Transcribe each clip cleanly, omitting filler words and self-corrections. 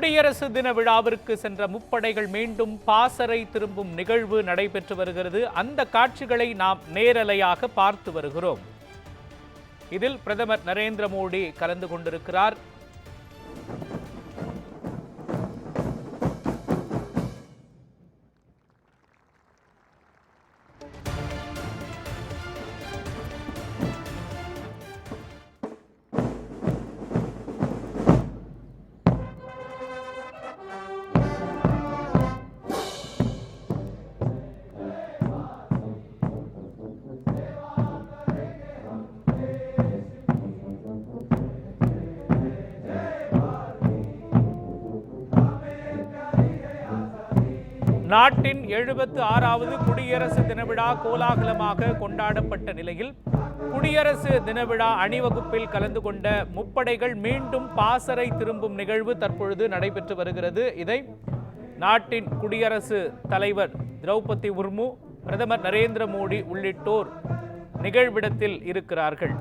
குடியரசு தின விழாவிற்கு சென்ற முப்படைகள் மீண்டும் பாசறை திரும்பும் நிகழ்வு நடைபெற்று வருகிறது. அந்த காட்சிகளை நாம் நேரலையாக பார்த்து வருகிறோம். இதில் பிரதமர் நரேந்திர மோடி கலந்து கொண்டிருக்கிறார். நாட்டின் 76வது குடியரசு தின விழா கோலாகலமாக கொண்டாடப்பட்ட நிலையில் குடியரசு தின விழா அணிவகுப்பில் கலந்து கொண்ட முப்படைகள் மீண்டும் பாசறை திரும்பும் நிகழ்வு தற்பொழுது நடைபெற்று வருகிறது. இதை நாட்டின் குடியரசு தலைவர் திரௌபதி முர்மு, பிரதமர் நரேந்திர மோடி உள்ளிட்டோர் நிகழ்விடத்தில் இருக்கிறார்கள்.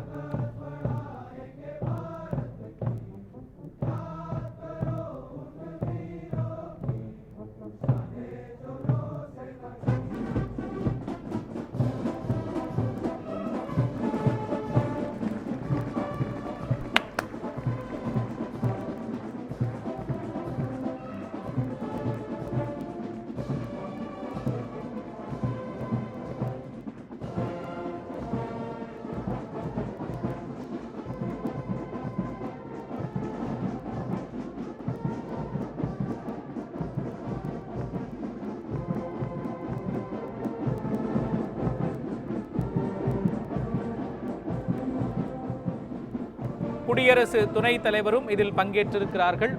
குடியரசு துணைத் தலைவரும் இதில் பங்கேற்றிருக்கிறார்கள்.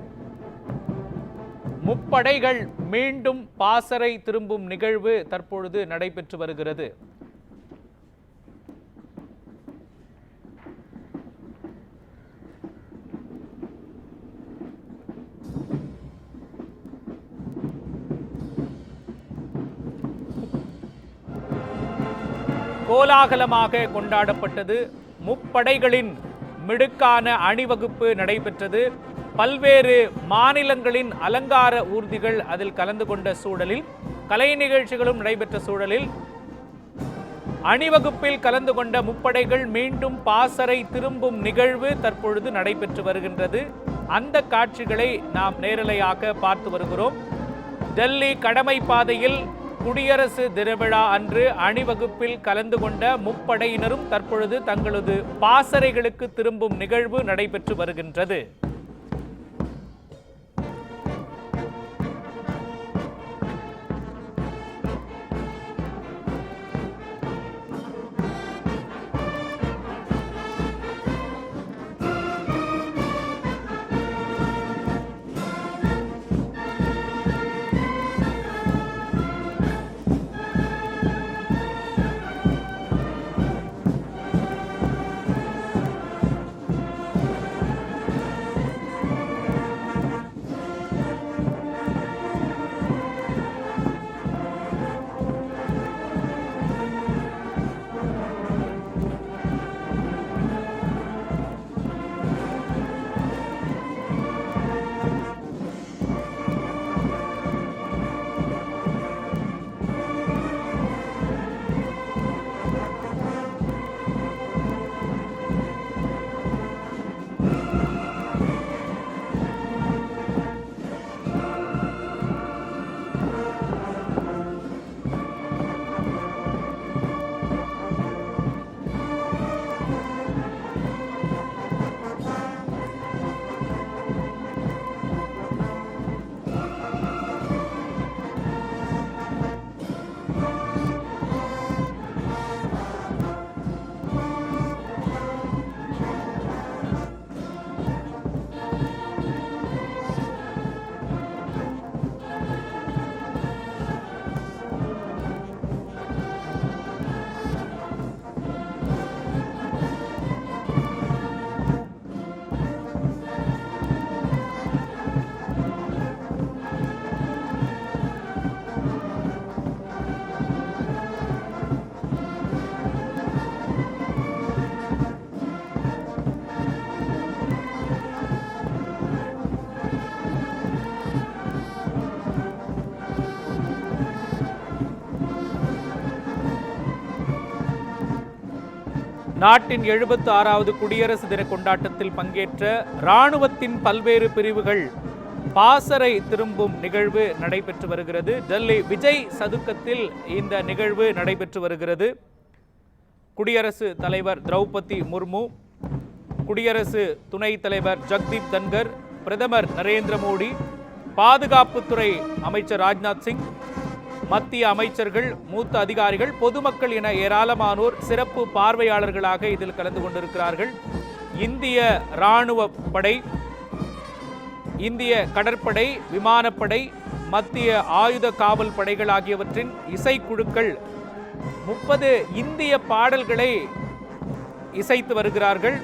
முப்படைகள் மீண்டும் பாசறை திரும்பும் நிகழ்வு தற்பொழுது நடைபெற்று வருகிறது. கோலாகலமாக கொண்டாடப்பட்டது. முப்படைகளின் மிடுக்கான அணிவகுப்பு நடைபெற்றது. பல்வேறு மாநிலங்களின் அலங்கார ஊர்திகள் அதில் கலந்து கொண்ட சூழலில், கலை நிகழ்ச்சிகளும் நடைபெற்ற சூழலில் அணிவகுப்பில் கலந்து கொண்ட முப்படைகள் மீண்டும் பாசறை திரும்பும் நிகழ்வு தற்பொழுது நடைபெற்று வருகின்றது. அந்த காட்சிகளை நாம் நேரலையாக பார்த்து வருகிறோம். டெல்லி கடமை பாதையில் குடியரசு தின விழா அன்று அணிவகுப்பில் கலந்து கொண்ட முப்படையினரும் தற்பொழுது தங்களது பாசறைகளுக்கு திரும்பும் நிகழ்வு நடைபெற்று வருகின்றது. நாட்டின் 76வது குடியரசு தின கொண்டாட்டத்தில் பங்கேற்ற இராணுவத்தின் பல்வேறு பிரிவுகள் பாசறை திரும்பும் நிகழ்வு நடைபெற்று வருகிறது. டெல்லி விஜய் சதுக்கத்தில் இந்த நிகழ்வு நடைபெற்று வருகிறது. குடியரசு தலைவர் திரௌபதி முர்மு, குடியரசு துணைத் தலைவர் ஜக்தீப் தன்கர், பிரதமர் நரேந்திர மோடி, பாதுகாப்புத்துறை அமைச்சர் ராஜ்நாத் சிங், மத்திய அமைச்சர்கள், மூத்த அதிகாரிகள், பொதுமக்கள் என ஏராளமானோர் சிறப்பு பார்வையாளர்களாக இதில் கலந்து கொண்டிருக்கிறார்கள். இந்திய இராணுவ படை, இந்திய கடற்படை, விமானப்படை, மத்திய ஆயுத காவல் படைகள் ஆகியவற்றின் இசைக்குழுக்கள் 30 இந்திய பாடல்களை இசைத்து வருகிறார்கள்.